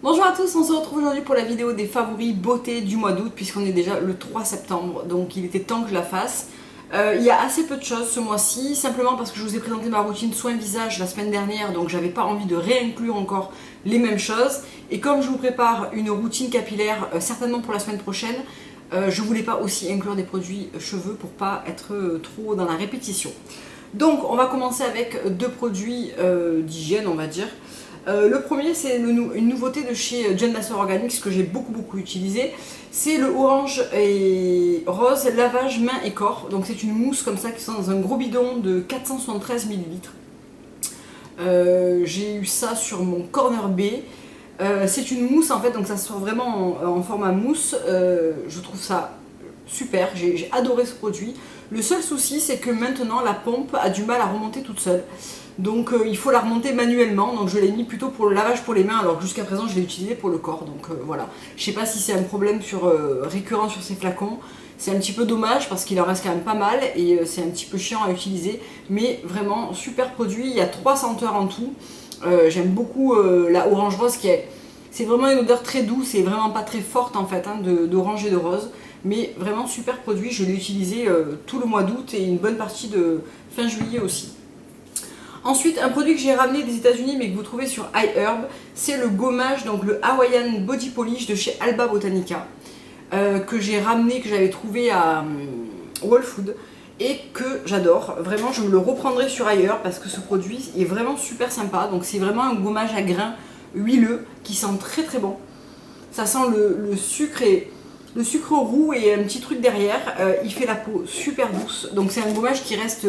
Bonjour à tous, on se retrouve aujourd'hui pour la vidéo des favoris beauté du mois d'août puisqu'on est déjà le 3 septembre, donc il était temps que je la fasse. Il y a assez peu de choses ce mois-ci, simplement parce que je vous ai présenté ma routine soin visage la semaine dernière, donc j'avais pas envie de réinclure encore les mêmes choses. Et comme je vous prépare une routine capillaire certainement pour la semaine prochaine, je voulais pas aussi inclure des produits cheveux pour pas être trop dans la répétition. Donc on va commencer avec deux produits d'hygiène, on va dire. Le premier, c'est une nouveauté de chez John Master Organics que j'ai beaucoup utilisé. C'est le orange et rose lavage main et corps. Donc c'est une mousse comme ça qui sont dans un gros bidon de 473 ml. J'ai eu ça sur mon corner B. C'est une mousse en fait, donc ça sort vraiment en format mousse. Je trouve ça super, j'ai adoré ce produit. Le seul souci, c'est que maintenant la pompe a du mal à remonter toute seule. Donc il faut la remonter manuellement, donc je l'ai mis plutôt pour le lavage pour les mains, alors que jusqu'à présent je l'ai utilisé pour le corps. Donc voilà, je sais pas si c'est un problème récurrent sur ces flacons. C'est un petit peu dommage parce qu'il en reste quand même pas mal et c'est un petit peu chiant à utiliser, mais vraiment super produit. Il y a 3 senteurs en tout. J'aime beaucoup la orange rose c'est vraiment une odeur très douce et vraiment pas très forte en fait, hein, d'orange et de rose. Mais vraiment super produit, je l'ai utilisé tout le mois d'août et une bonne partie de fin juillet aussi. Ensuite, un produit que j'ai ramené des États-Unis mais que vous trouvez sur iHerb, c'est le gommage, donc le Hawaiian Body Polish de chez Alba Botanica, que j'ai ramené, que j'avais trouvé à Whole Foods et que j'adore. Vraiment, je me le reprendrai sur iHerb parce que ce produit est vraiment super sympa. Donc c'est vraiment un gommage à grains huileux qui sent très bon. Ça sent le sucre et le sucre roux et un petit truc derrière. Il fait la peau super douce. Donc c'est un gommage qui laisse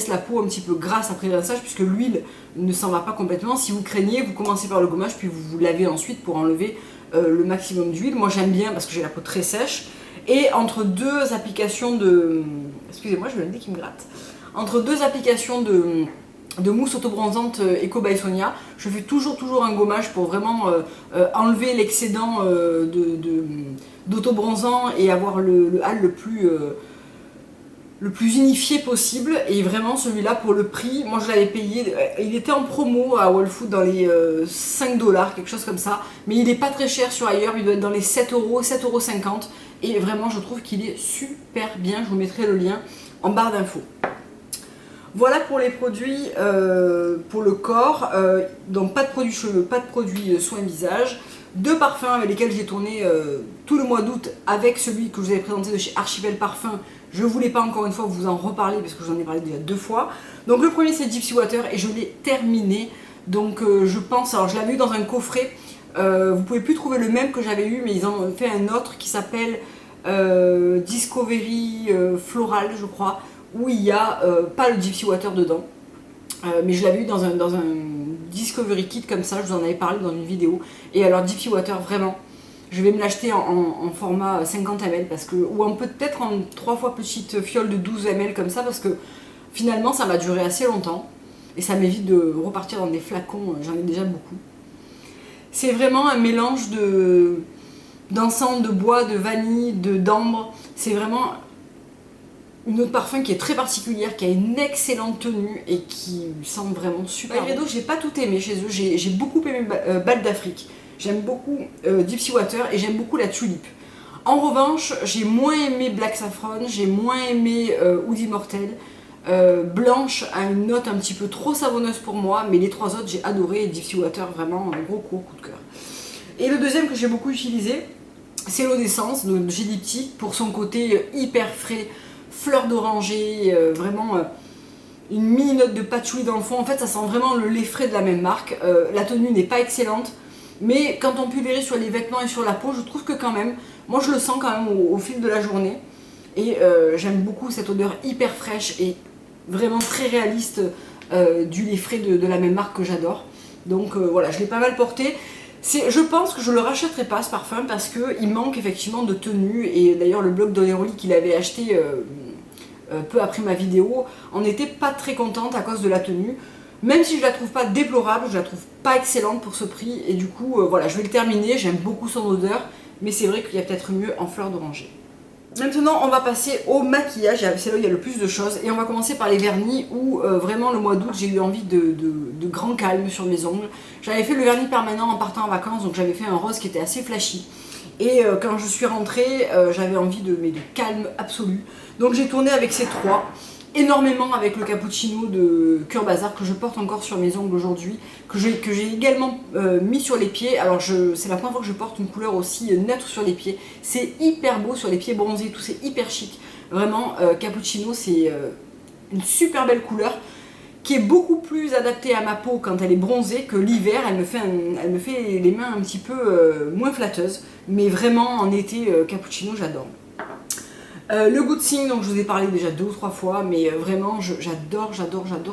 la peau un petit peu grasse après le rinçage puisque l'huile ne s'en va pas complètement. Si vous craignez, vous commencez par le gommage puis vous lavez ensuite pour enlever le maximum d'huile. Moi j'aime bien parce que j'ai la peau très sèche. Et entre deux applications de... Excusez-moi, je me dis qu'il me gratte. Entre deux applications de mousse autobronzante Eco by Sonia, je fais toujours un gommage pour vraiment enlever l'excédent d'autobronzant et avoir le hâle le plus unifié possible. Et vraiment celui-là pour le prix, moi je l'avais payé, il était en promo à Whole Foods dans les 5 $, quelque chose comme ça, mais il n'est pas très cher sur ailleurs, il doit être dans les 7 €, 7,50 €, et vraiment je trouve qu'il est super bien. Je vous mettrai le lien en barre d'infos. Voilà pour les produits pour le corps, donc pas de produits cheveux, pas de produits soins visage. Deux parfums avec lesquels j'ai tourné tout le mois d'août avec celui que je vous avais présenté de chez Archipel Parfum. Je ne voulais pas encore une fois vous en reparler parce que j'en ai parlé déjà 2 fois. Donc le premier c'est Gypsy Water et je l'ai terminé. Donc je pense, alors je l'avais eu dans un coffret, vous pouvez plus trouver le même que j'avais eu, mais ils en ont fait un autre qui s'appelle Discovery Floral je crois, où il n'y a pas le Gypsy Water dedans. Mais je l'avais eu dans un Discovery Kit comme ça, je vous en avais parlé dans une vidéo. Et alors Gypsy Water, vraiment, je vais me l'acheter en format 50 ml parce que, ou peut-être en 3 fois petite fiole de 12 ml comme ça, parce que finalement ça m'a duré assez longtemps et ça m'évite de repartir dans des flacons, j'en ai déjà beaucoup. C'est vraiment un mélange d'encens, de bois, de vanille, d'ambre. C'est vraiment une autre parfum qui est très particulière, qui a une excellente tenue et qui sent vraiment super bon. Byredo, j'ai pas tout aimé chez eux, j'ai beaucoup aimé Balles d'Afrique, j'aime beaucoup Gypsy Water et j'aime beaucoup la Tulipe. En revanche, j'ai moins aimé Black Saffron, j'ai moins aimé Oud Immortel. Blanche a une note un petit peu trop savonneuse pour moi, mais les 3 autres j'ai adoré, et Gypsy Water vraiment un gros coup de cœur. Et le deuxième que j'ai beaucoup utilisé, c'est l'eau d'essence de G Diptyque pour son côté hyper frais, fleur d'oranger, vraiment une mini note de patchouli dans le fond. En fait ça sent vraiment le lait frais de la même marque. La tenue n'est pas excellente, mais quand on pulvérise sur les vêtements et sur la peau, je trouve que quand même, moi je le sens quand même au fil de la journée. Et j'aime beaucoup cette odeur hyper fraîche et vraiment très réaliste du lait frais de la même marque que j'adore. Donc voilà, je l'ai pas mal porté. Je pense que je ne le rachèterai pas ce parfum parce qu'il manque effectivement de tenue, et d'ailleurs le blog d'Oleroli qu'il avait acheté peu après ma vidéo en était pas très contente à cause de la tenue. Même si je la trouve pas déplorable, je la trouve pas excellente pour ce prix, et du coup voilà, je vais le terminer. J'aime beaucoup son odeur, mais c'est vrai qu'il y a peut-être mieux en fleur d'oranger. Maintenant, on va passer au maquillage, c'est là où il y a le plus de choses. Et on va commencer par les vernis où vraiment le mois d'août, j'ai eu envie de grand calme sur mes ongles. J'avais fait le vernis permanent en partant en vacances, donc j'avais fait un rose qui était assez flashy. Et quand je suis rentrée, j'avais envie de calme absolu. Donc j'ai tourné avec ces trois. Énormément avec le cappuccino de Cure Bazar que je porte encore sur mes ongles aujourd'hui, que j'ai également mis sur les pieds. Alors c'est la première fois que je porte une couleur aussi neutre sur les pieds. C'est hyper beau sur les pieds bronzés, tout c'est hyper chic. Vraiment, cappuccino c'est une super belle couleur qui est beaucoup plus adaptée à ma peau quand elle est bronzée que l'hiver. Elle me fait les mains un petit peu moins flatteuses. Mais vraiment en été, cappuccino j'adore. Le Good Thing, donc je vous ai parlé déjà 2 ou 3 fois, mais vraiment j'adore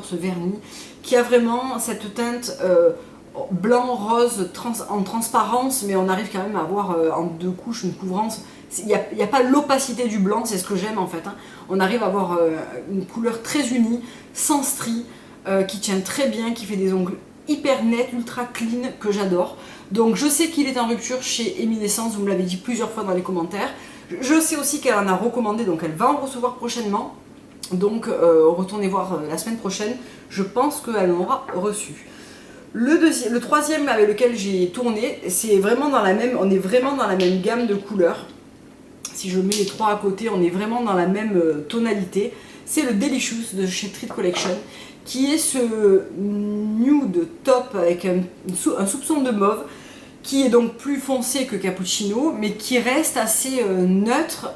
ce vernis qui a vraiment cette teinte blanc, rose, en transparence, mais on arrive quand même à avoir en 2 couches une couvrance. Il n'y a pas l'opacité du blanc, c'est ce que j'aime en fait. Hein. On arrive à avoir une couleur très unie, sans stries, qui tient très bien, qui fait des ongles hyper nets, ultra clean, que j'adore. Donc je sais qu'il est en rupture chez Eminescence, vous me l'avez dit plusieurs fois dans les commentaires. Je sais aussi qu'elle en a recommandé, donc elle va en recevoir prochainement. Donc retournez voir la semaine prochaine, je pense qu'elle en aura reçu. Le troisième avec lequel j'ai tourné, c'est vraiment dans la même, on est vraiment dans la même gamme de couleurs. Si je mets les trois à côté, on est vraiment dans la même tonalité. C'est le Delicious de chez Treat Collection, qui est ce nude top avec un soupçon de mauve, qui est donc plus foncé que cappuccino, mais qui reste assez neutre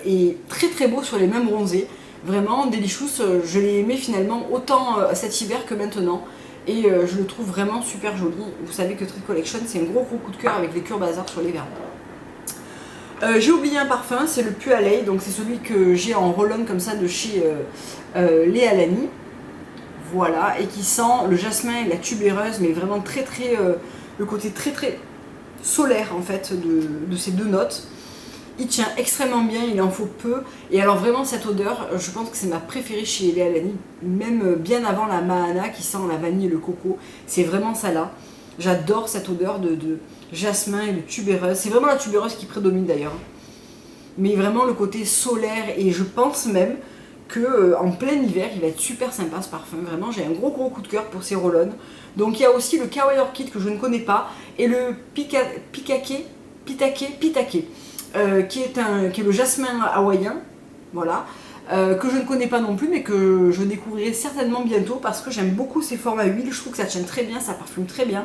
et très très beau sur les mains bronzées. Vraiment, Delicious, je l'ai aimé finalement autant cet hiver que maintenant, et je le trouve vraiment super joli. Vous savez que Treat Collection, c'est un gros coup de cœur avec les Cure Bazar sur les vernis. J'ai oublié un parfum, c'est le Pualei, donc c'est celui que j'ai en roll-on comme ça de chez Léa Lani. Voilà, et qui sent le jasmin et la tubéreuse, mais vraiment très très... le côté très très solaire en fait de ces 2 notes. Il tient extrêmement bien, il en faut peu. Et alors vraiment cette odeur, je pense que c'est ma préférée chez Léa Lani, même bien avant la Mahana qui sent la vanille et le coco. C'est vraiment ça là. J'adore cette odeur de jasmin et de tubéreuse. C'est vraiment la tubéreuse qui prédomine d'ailleurs. Mais vraiment le côté solaire, et je pense même que en plein hiver il va être super sympa ce parfum. Vraiment j'ai un gros coup de cœur pour ces roll-on. Donc il y a aussi le Kawaii Orchid que je ne connais pas, et le Pitake, qui est le jasmin hawaïen, voilà, que je ne connais pas non plus, mais que je découvrirai certainement bientôt parce que j'aime beaucoup ces formats huile. Je trouve que ça tient très bien, ça parfume très bien.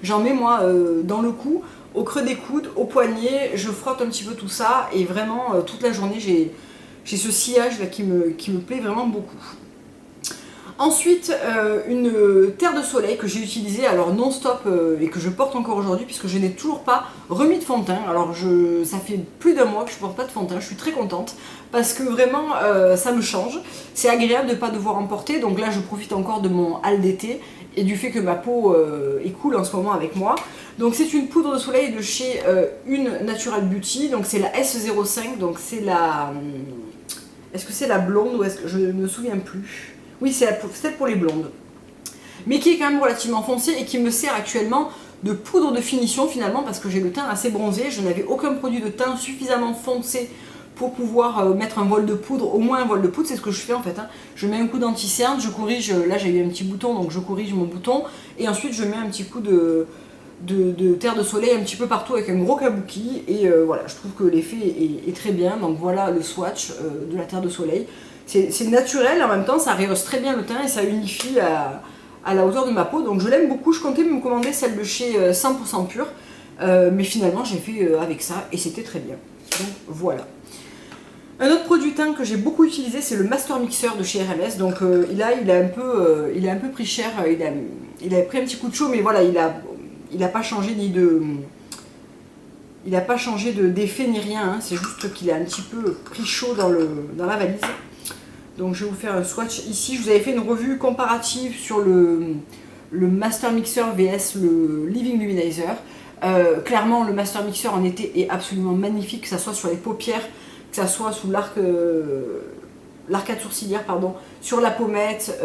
J'en mets moi dans le cou, au creux des coudes, au poignet, je frotte un petit peu tout ça, et vraiment toute la journée j'ai ce sillage là qui me plaît vraiment beaucoup. Ensuite, une terre de soleil que j'ai utilisée alors non-stop et que je porte encore aujourd'hui puisque je n'ai toujours pas remis de fond de teint. Alors ça fait plus d'1 mois que je ne porte pas de fond de teint, je suis très contente parce que vraiment ça me change. C'est agréable de ne pas devoir en porter, donc là je profite encore de mon hal d'été et du fait que ma peau est cool en ce moment avec moi. Donc c'est une poudre de soleil de chez Une Natural Beauty, donc c'est la S05, donc c'est la... Est-ce que c'est la blonde ou est-ce que je ne me souviens plus? Oui, c'est celle pour les blondes. Mais qui est quand même relativement foncée et qui me sert actuellement de poudre de finition finalement parce que j'ai le teint assez bronzé. Je n'avais aucun produit de teint suffisamment foncé pour pouvoir mettre un voile de poudre, au moins un voile de poudre, c'est ce que je fais en fait. Hein. Je mets un coup d'anti-cerne, je corrige, là j'ai eu un petit bouton donc je corrige mon bouton, et ensuite je mets un petit coup de terre de soleil un petit peu partout avec un gros kabuki, et voilà, je trouve que l'effet est très bien. Donc voilà le swatch de la terre de soleil. C'est naturel, en même temps ça rehausse très bien le teint et ça unifie à la hauteur de ma peau, donc je l'aime beaucoup. Je comptais me commander celle de chez 100% pur, mais finalement j'ai fait avec ça et c'était très bien. Donc voilà. Un autre produit teint que j'ai beaucoup utilisé, c'est le Master Mixer de chez RMS. Donc il a un peu pris cher, il a pris un petit coup de chaud, mais voilà, il a pas changé ni de... Il n'a pas changé d'effet ni rien, hein. C'est juste qu'il a un petit peu pris chaud dans la valise. Donc je vais vous faire un swatch ici. Je vous avais fait une revue comparative sur le Master Mixer vs le Living Luminizer. Clairement le Master Mixer en été est absolument magnifique, que ce soit sur les paupières, que ce soit sous l'arcade sourcilière, pardon, sur la pommette,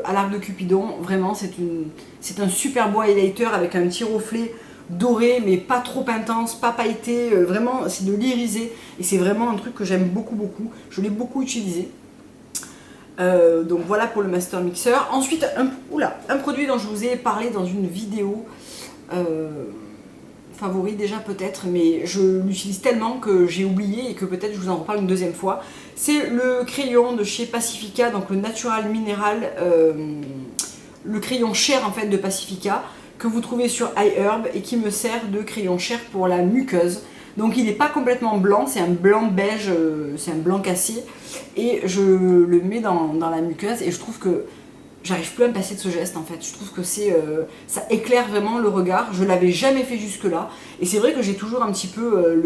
à l'arc de Cupidon. Vraiment c'est un super beau highlighter avec un petit reflet doré, mais pas trop intense, pas pailleté, vraiment c'est de l'irisé, et c'est vraiment un truc que j'aime beaucoup beaucoup, je l'ai beaucoup utilisé. Donc voilà pour le Master Mixer. Ensuite, un produit dont je vous ai parlé dans une vidéo favori déjà peut-être, mais je l'utilise tellement que j'ai oublié et que peut-être je vous en reparle une deuxième fois. C'est le crayon de chez Pacifica, donc le Natural Mineral, le crayon Cher en fait de Pacifica, que vous trouvez sur iHerb et qui me sert de crayon Cher pour la muqueuse. Donc il n'est pas complètement blanc, c'est un blanc beige, c'est un blanc cassé. Et je le mets dans la muqueuse et je trouve que j'arrive plus à me passer de ce geste en fait. Je trouve que ça éclaire vraiment le regard. Je l'avais jamais fait jusque là. Et c'est vrai que j'ai toujours un petit peu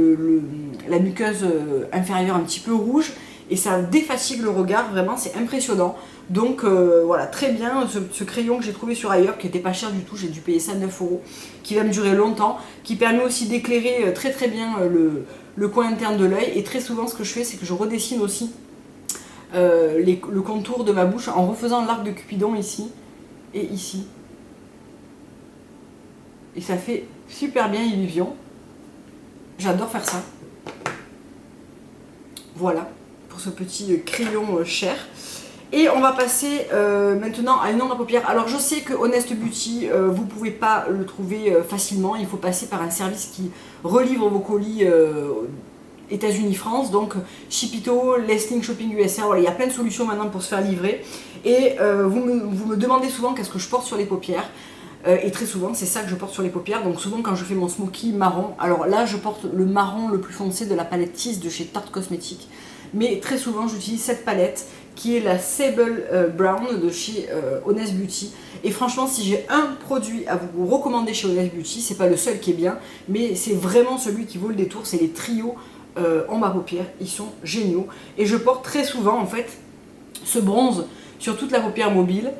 la muqueuse inférieure un petit peu rouge. Et ça défatigue le regard, vraiment c'est impressionnant. Donc voilà, très bien, ce crayon que j'ai trouvé sur ailleurs, qui n'était pas cher du tout, j'ai dû payer ça 9 €, qui va me durer longtemps, qui permet aussi d'éclairer très très bien le coin interne de l'œil. Et très souvent ce que je fais, c'est que je redessine aussi le contour de ma bouche en refaisant l'arc de Cupidon ici et ici. Et ça fait super bien illusion. J'adore faire ça. Voilà, pour ce petit crayon Cher. Et on va passer maintenant à une ombre à paupières. Alors je sais que Honest Beauty, vous ne pouvez pas le trouver facilement. Il faut passer par un service qui relivre vos colis États-Unis, France, donc Shipito, Lesling Shopping USA, voilà, il y a plein de solutions maintenant pour se faire livrer. Et vous me demandez souvent qu'est-ce que je porte sur les paupières. Et très souvent c'est ça que je porte sur les paupières. Donc souvent quand je fais mon smoky marron, alors là je porte le marron le plus foncé de la palette Tease de chez Tarte Cosmetics. Mais très souvent j'utilise cette palette qui est la Sable Brown de chez Honest Beauty. Et franchement, si j'ai un produit à vous recommander chez Honest Beauty, c'est pas le seul qui est bien, mais c'est vraiment celui qui vaut le détour, c'est les trios ombre à paupières. Ils sont géniaux. Et je porte très souvent en fait ce bronze sur toute la paupière mobile.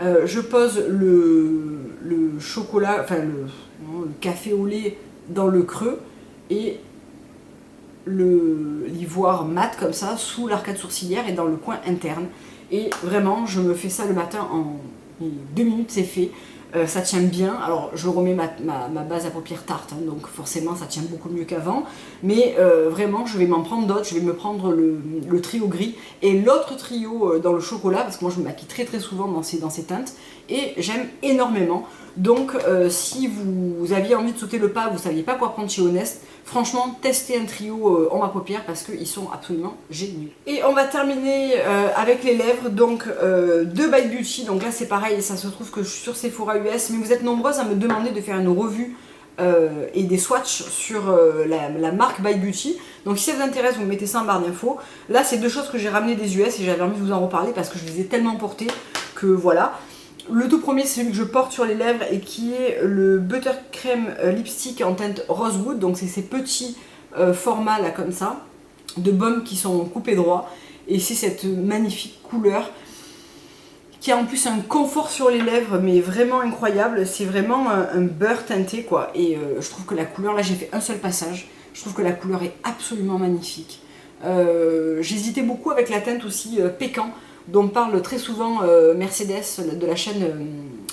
Je pose le chocolat, enfin le café au lait dans le creux et l'ivoire mat comme ça sous l'arcade sourcilière et dans le coin interne. Et vraiment je me fais ça le matin en 2 minutes, c'est fait. Ça tient bien. Alors je remets ma base à paupières tarte, hein, donc forcément ça tient beaucoup mieux qu'avant, mais vraiment je vais m'en prendre d'autres. Je vais me prendre le trio gris et l'autre trio dans le chocolat, parce que moi je me maquille très très souvent dans ces teintes et j'aime énormément. Donc si vous aviez envie de sauter le pas, vous ne saviez pas quoi prendre chez Honest, franchement testez un trio en ma paupière parce qu'ils sont absolument géniaux. Et on va terminer avec les lèvres, donc de By Beauty. Donc là c'est pareil, ça se trouve que je suis sur Sephora US, mais vous êtes nombreuses à me demander de faire une revue et des swatchs sur la marque By Beauty. Donc si ça vous intéresse, vous mettez ça en barre d'infos. Là c'est deux choses que j'ai ramenées des US et j'avais envie de vous en reparler parce que je les ai tellement portées que voilà. Le tout premier, c'est celui que je porte sur les lèvres et qui est le Buttercream Lipstick en teinte Rosewood. Donc c'est ces petits formats là comme ça, de baume qui sont coupés droit. Et c'est cette magnifique couleur qui a en plus un confort sur les lèvres mais vraiment incroyable. C'est vraiment un beurre teinté quoi. Et je trouve que la couleur, là j'ai fait un seul passage, je trouve que la couleur est absolument magnifique. J'hésitais beaucoup avec la teinte aussi Pécan, dont parle très souvent Mercedes de la chaîne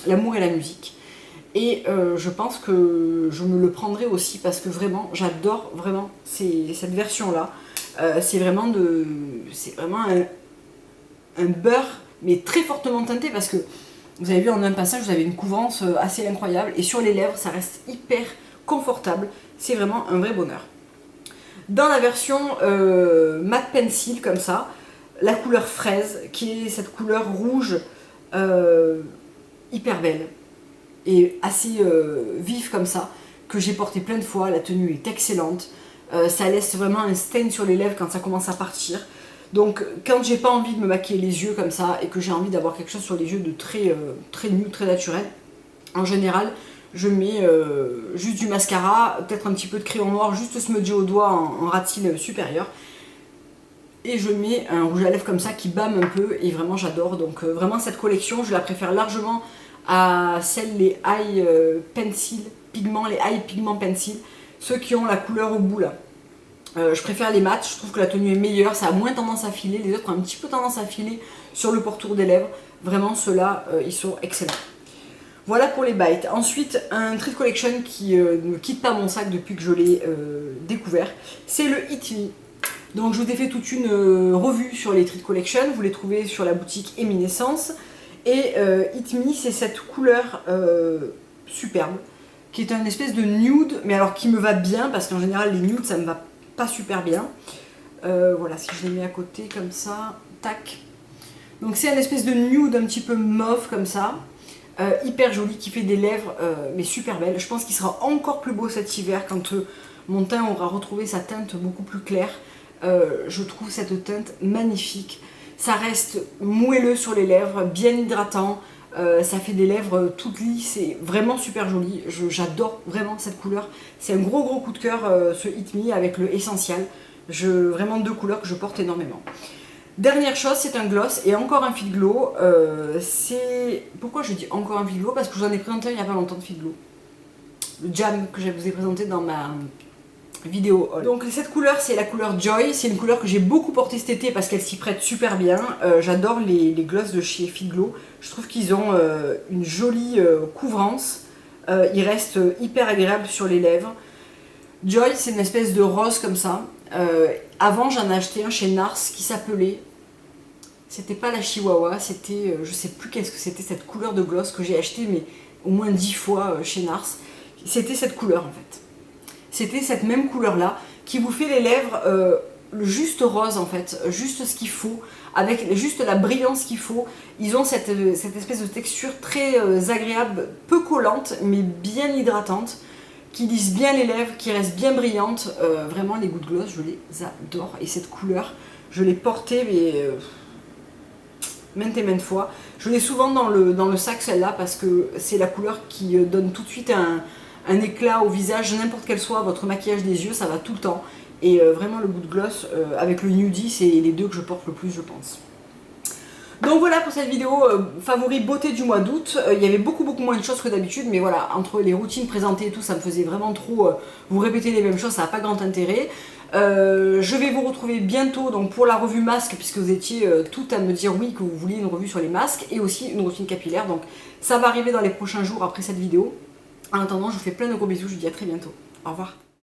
L'amour et la musique. Et je pense que je me le prendrai aussi parce que vraiment, j'adore vraiment cette version-là. C'est vraiment un beurre, mais très fortement teinté parce que vous avez vu en un passage, vous avez une couvrance assez incroyable. Et sur les lèvres, ça reste hyper confortable. C'est vraiment un vrai bonheur. Dans la version matte pencil comme ça, la couleur fraise, qui est cette couleur rouge hyper belle et assez vive comme ça, que j'ai porté plein de fois. La tenue est excellente, ça laisse vraiment un stain sur les lèvres quand ça commence à partir. Donc quand j'ai pas envie de me maquiller les yeux comme ça et que j'ai envie d'avoir quelque chose sur les yeux de très nude, très naturel, en général je mets juste du mascara, peut-être un petit peu de crayon noir, juste smudger au doigt en ras de cils supérieur. Et je mets un rouge à lèvres comme ça qui bâme un peu et vraiment j'adore. Donc vraiment cette collection je la préfère largement à celle les Eye Pencil Pigment, les Eye Pigment Pencil, ceux qui ont la couleur au bout là. Je préfère les mats, je trouve que la tenue est meilleure, ça a moins tendance à filer, les autres ont un petit peu tendance à filer sur le pourtour des lèvres. Vraiment ceux-là ils sont excellents. Voilà pour les bites. Ensuite, un Treat Collection qui ne quitte pas mon sac depuis que je l'ai découvert, c'est le Hit Me. Donc je vous ai fait toute une revue sur les Treat Collection, vous les trouvez sur la boutique Eminescence. Et Hit Me, c'est cette couleur superbe, qui est un espèce de nude, mais alors qui me va bien, parce qu'en général les nudes ça me va pas super bien. Voilà, si je les mets à côté comme ça, tac. Donc c'est un espèce de nude un petit peu mauve comme ça. Hyper joli, qui fait des lèvres mais super belles. Je pense qu'il sera encore plus beau cet hiver quand mon teint aura retrouvé sa teinte beaucoup plus claire. Je trouve cette teinte magnifique. Ça reste moelleux sur les lèvres, bien hydratant. Ça fait des lèvres toutes lisses, c'est vraiment super joli. J'adore vraiment cette couleur. C'est un gros coup de cœur ce Hit Me avec le Essential. Vraiment deux couleurs que je porte énormément. Dernière chose, c'est un gloss et encore un Fit Glow. Pourquoi je dis encore un Fit Glow? Parce que je vous en ai présenté il n'y a pas longtemps de Fit Glow. Le Jam que je vous ai présenté dans ma vidéo haul. Donc cette couleur, c'est la couleur Joy. C'est une couleur que j'ai beaucoup portée cet été parce qu'elle s'y prête super bien. J'adore les gloss de chez Fit Glow. Je trouve qu'ils ont une jolie couvrance. Ils restent hyper agréables sur les lèvres. Joy, c'est une espèce de rose comme ça. Avant, j'en ai acheté un chez Nars qui s'appelait... C'était pas la Chihuahua, c'était... je sais plus qu'est-ce que c'était cette couleur de gloss que j'ai acheté, mais au moins 10 fois chez Nars. C'était cette couleur en fait. C'était cette même couleur-là qui vous fait les lèvres juste rose en fait, juste ce qu'il faut, avec juste la brillance qu'il faut. Ils ont cette espèce de texture très agréable, peu collante, mais bien hydratante, qui lisse bien les lèvres, qui reste bien brillante. Vraiment, les Good Gloss, je les adore. Et cette couleur, je l'ai portée mais, maintes et maintes fois. Je l'ai souvent dans le sac, celle-là, parce que c'est la couleur qui donne tout de suite un éclat au visage, n'importe quel soit votre maquillage des yeux, ça va tout le temps. Et vraiment, le Good Gloss avec le Nudie, c'est les deux que je porte le plus, je pense. Donc voilà pour cette vidéo favori beauté du mois d'août. Il y avait beaucoup moins de choses que d'habitude, mais voilà, entre les routines présentées et tout, ça me faisait vraiment trop vous répéter les mêmes choses, ça n'a pas grand intérêt. Je vais vous retrouver bientôt donc pour la revue masque, puisque vous étiez tout à me dire oui que vous vouliez une revue sur les masques, et aussi une routine capillaire, donc ça va arriver dans les prochains jours après cette vidéo. En attendant, je vous fais plein de gros bisous, je vous dis à très bientôt. Au revoir.